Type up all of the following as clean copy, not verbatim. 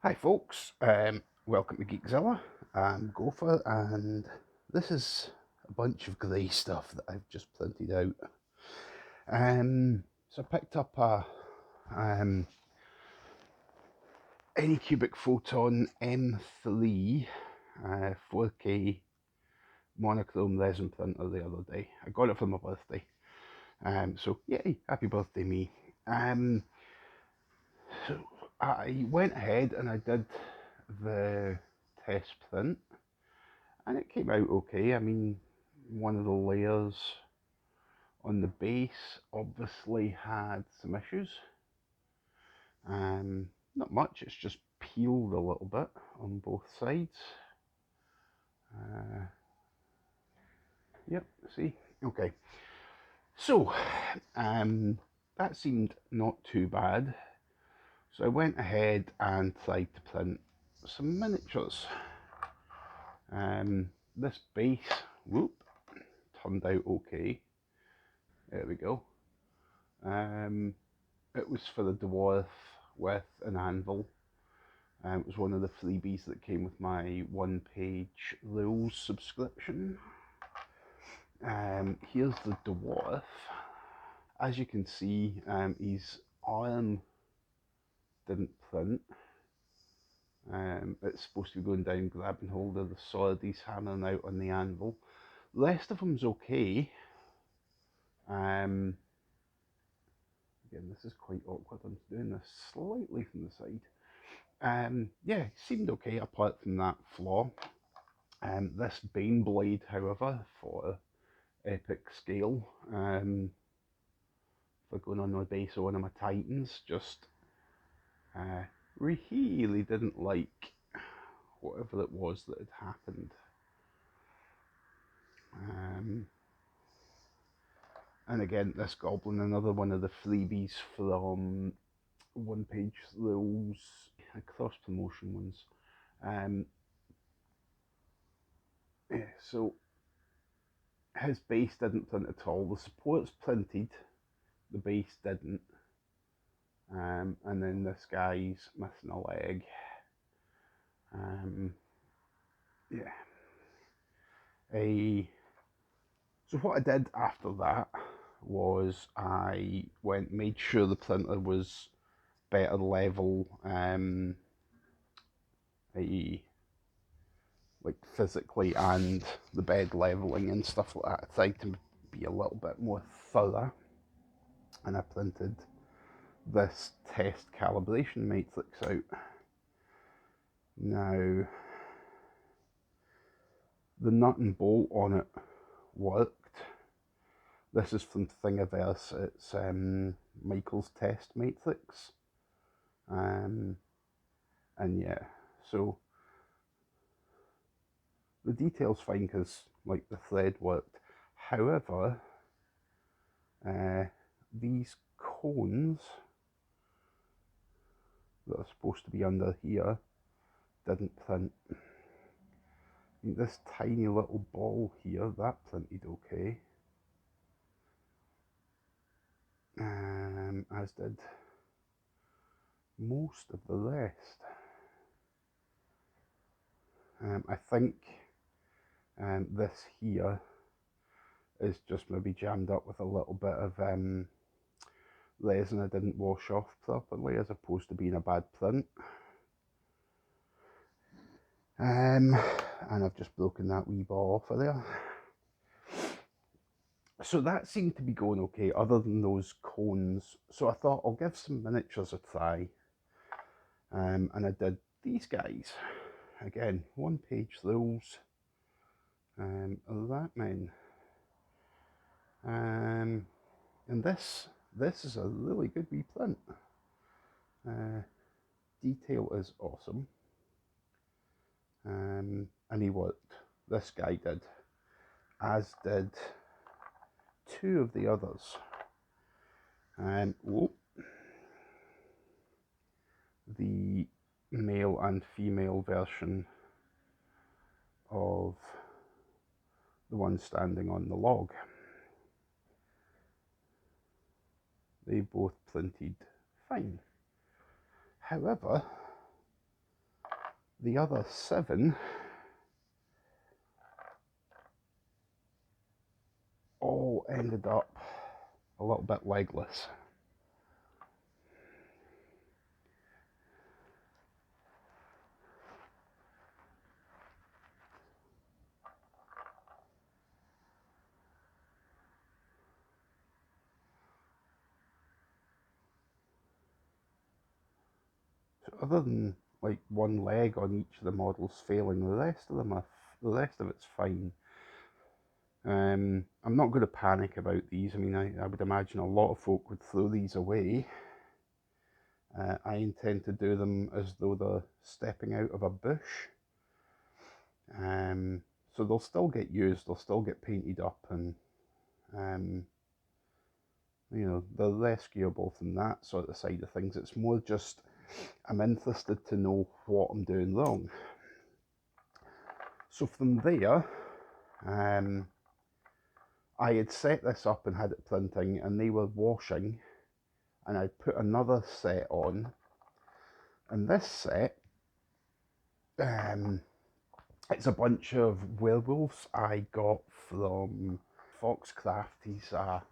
Hi folks, welcome to Geekzilla. I'm Gopher and this is a bunch of grey stuff that I've just printed out. So I picked up a Anycubic Photon M3 4K monochrome resin printer the other day. I got it for my birthday. So yay, happy birthday me. So I went ahead and I did the test print and it came out okay. I mean, one of the layers on the base obviously had some issues. Not much, it's just peeled a little bit on both sides. Yep, see? Okay. So, that seemed not too bad. So I went ahead and tried to print some miniatures. This base, turned out okay. There we go. It was for the dwarf with an anvil. It was one of the freebies that came with my one-page rules subscription. Here's the dwarf. As you can see, his arm didn't print. It's supposed to be going down, grabbing hold of the sword. He's hammering out on the anvil. The rest of him's okay. Again, this is quite awkward. I'm doing this slightly from the side. Yeah, seemed okay apart from that flaw. This Bane Blade, however, for epic scale, for going on my base or one of my Titans, just really didn't like whatever it was that had happened. And again, this Goblin, another one of the freebies from one page rules, cross promotion ones. Yeah, so his base didn't print at all. The supports printed, the base didn't. And then this guy's missing a leg. Yeah. So what I did after that was I made sure the printer was better level, like physically, and the bed leveling and stuff like that. I tried to be a little bit more thorough, and I printed this test calibration matrix out. Now, the nut and bolt on it worked. This is from Thingiverse. It's Michael's test matrix. And yeah, so the detail's fine because like the thread worked. However, these cones that are supposed to be under here didn't print. This tiny little ball here, that printed okay. As did most of the rest. I think this here is just maybe jammed up with a little bit of resin I didn't wash off properly, as opposed to being a bad print. And I've just broken that wee ball off of there. So that seemed to be going okay, other than those cones. So I thought I'll give some miniatures a try. And I did these guys. Again, one page rules. That men. And this is a really good wee print. Detail is awesome. And he worked. This guy did. As did two of the others. And the male and female version of the one standing on the log. They both printed fine. However, The other 7 all ended up a little bit legless. So other than like one leg on each of the models failing, the rest of it's fine. I'm not going to panic about these. I mean, I would imagine a lot of folk would throw these away. I intend to do them as though they're stepping out of a bush. So they'll still get used, they'll still get painted up, and you know, they're rescuable from that sort of side of things. It's more just I'm interested to know what I'm doing wrong. So from there, I had set this up and had it printing, and they were washing, and I put another set on, and this set, it's a bunch of werewolves I got from Foxcraft. He's a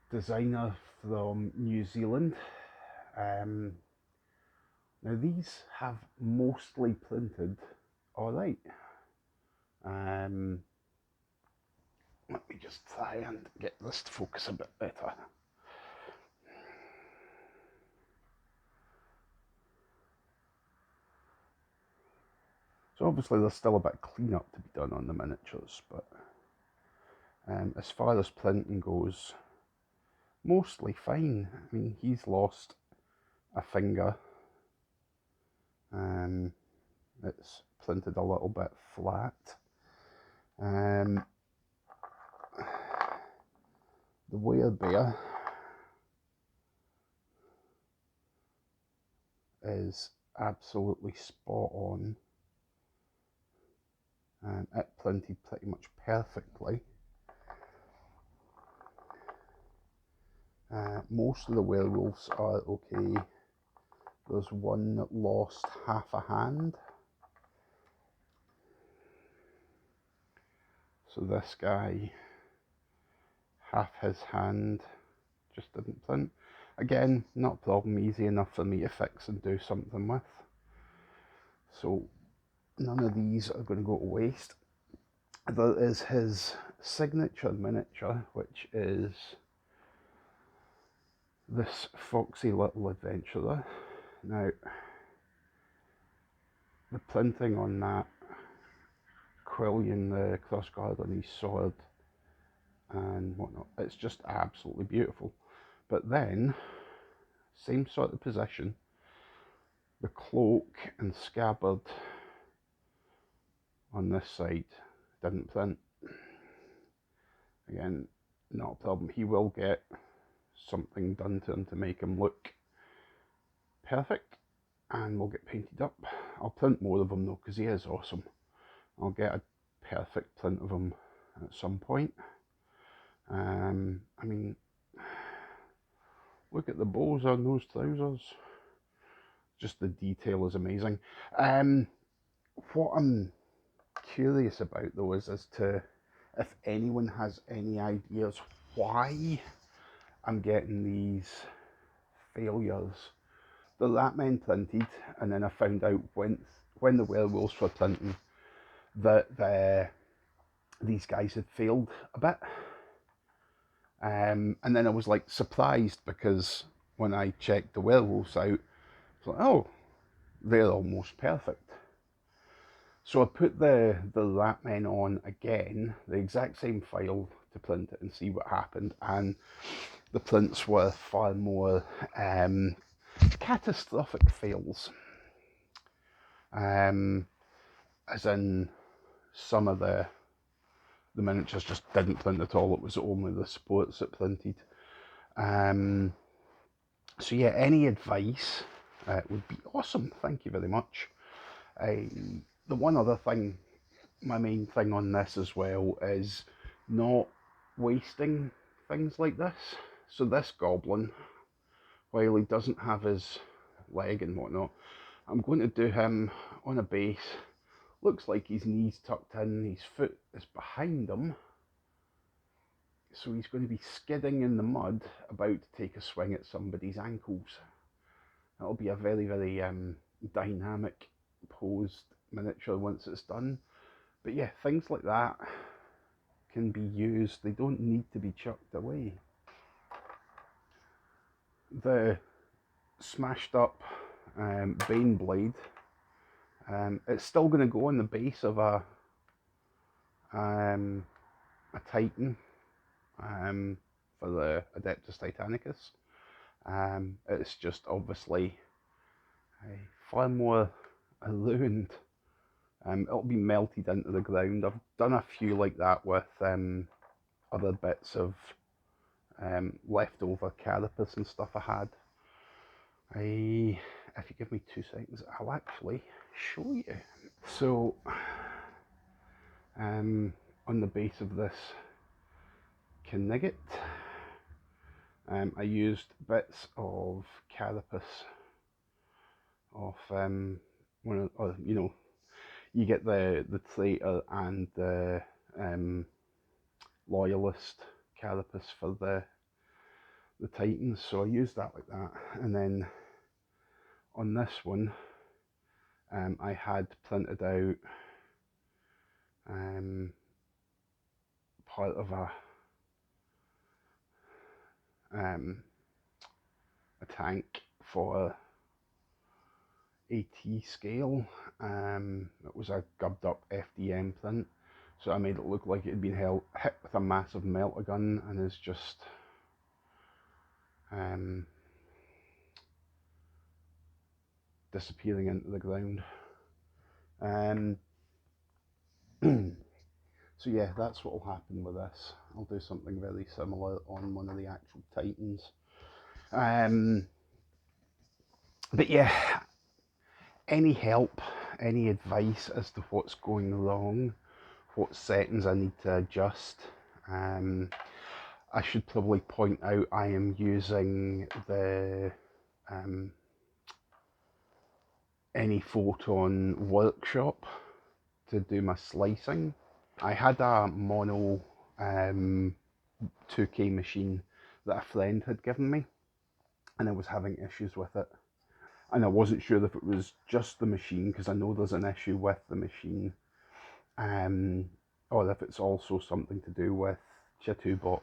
designer from New Zealand. Now these have mostly printed all right. Let me just try and get this to focus a bit better. So obviously there's still a bit of cleanup to be done on the miniatures, but as far as printing goes, mostly fine. I mean, he's lost a finger. It's printed a little bit flat. The werebear is absolutely spot on. It printed pretty much perfectly. Most of the werewolves are okay. There's one that lost half a hand. So this guy, half his hand just didn't print. Again, not a problem, easy enough for me to fix and do something with. So none of these are going to go to waste. There is his signature miniature, which is this foxy little adventurer. Now, the printing on that, Quillian the crossguard on his sword and whatnot, it's just absolutely beautiful. But then, same sort of position, the cloak and scabbard on this side didn't print. Again, not a problem. He will get something done to him to make him look perfect, and we'll get painted up. I'll print more of him though, because he is awesome. I'll get a perfect print of him at some point. I mean, look at the bows on those trousers. Just the detail is amazing. What I'm curious about though is as to if anyone has any ideas why I'm getting these failures. The Ratmen printed, and then I found out when the werewolves were printing that these guys had failed a bit. And then I was like surprised, because when I checked the werewolves out, it's like, oh, they're almost perfect. So I put the Ratmen on again, the exact same file, to print it and see what happened, and the prints were far more catastrophic fails. As in, some of the miniatures just didn't print at all. It was only the supports that printed. So yeah, any advice would be awesome. Thank you very much. The one other thing, my main thing on this as well, is not wasting things like this. So this goblin, while he doesn't have his leg and whatnot, I'm going to do him on a base. Looks like his knees tucked in, his foot is behind him. So he's going to be skidding in the mud, about to take a swing at somebody's ankles. That'll be a very, very dynamic posed miniature once it's done. But yeah, things like that can be used. They don't need to be chucked away. The smashed up Bane blade, it's still going to go on the base of a Titan for the Adeptus Titanicus. It's just obviously far more illumined. It'll be melted into the ground. I've done a few like that with other bits of leftover carapace and stuff I had. If you give me 2 seconds, I'll actually show you. So, on the base of this Knigget, I used bits of carapace of one of, you know, you get the traitor and the loyalist carapace for the Titans, so I used that like that. And then on this one, I had printed out part of a tank for AT scale. It was a gubbed up FDM print, so I made it look like it had been hit with a massive melter gun and is just disappearing into the ground. So yeah, that's what will happen with this. I'll do something very similar on one of the actual Titans. But yeah, any help, any advice as to what's going wrong, what settings I need to adjust. I should probably point out I am using the Anyphoton workshop to do my slicing. I had a mono 2K machine that a friend had given me, and I was having issues with it. And I wasn't sure if it was just the machine, because I know there's an issue with the machine, or if it's also something to do with Chitubox.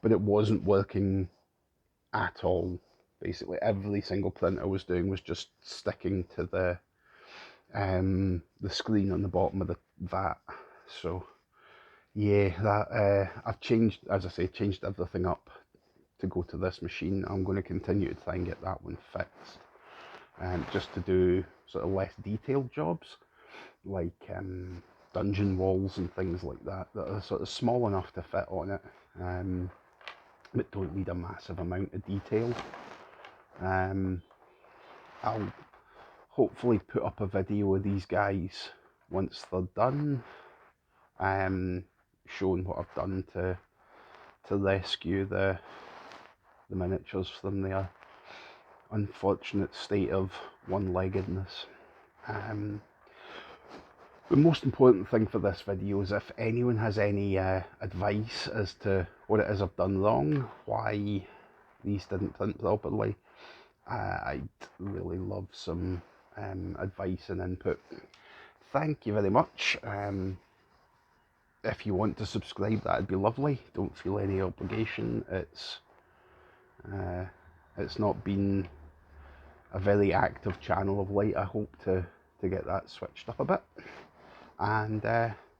But it wasn't working at all. Basically, every single print I was doing was just sticking to the screen on the bottom of the vat. So yeah, that I've changed, as I say, changed everything up to go to this machine. I'm going to continue to try and get that one fixed, just to do sort of less detailed jobs, like dungeon walls and things like that are sort of small enough to fit on it, but don't need a massive amount of detail. I'll hopefully put up a video of these guys once they're done, showing what I've done to rescue the miniatures from their unfortunate state of one-leggedness. The most important thing for this video is if anyone has any advice as to what it is I've done wrong, why these didn't print properly, I'd really love some advice and input. Thank you very much. If you want to subscribe, that'd be lovely. Don't feel any obligation. It's not been a very active channel of late. I hope to get that switched up a bit. And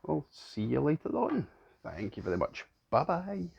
we'll see you later on. Thank you very much. Bye bye.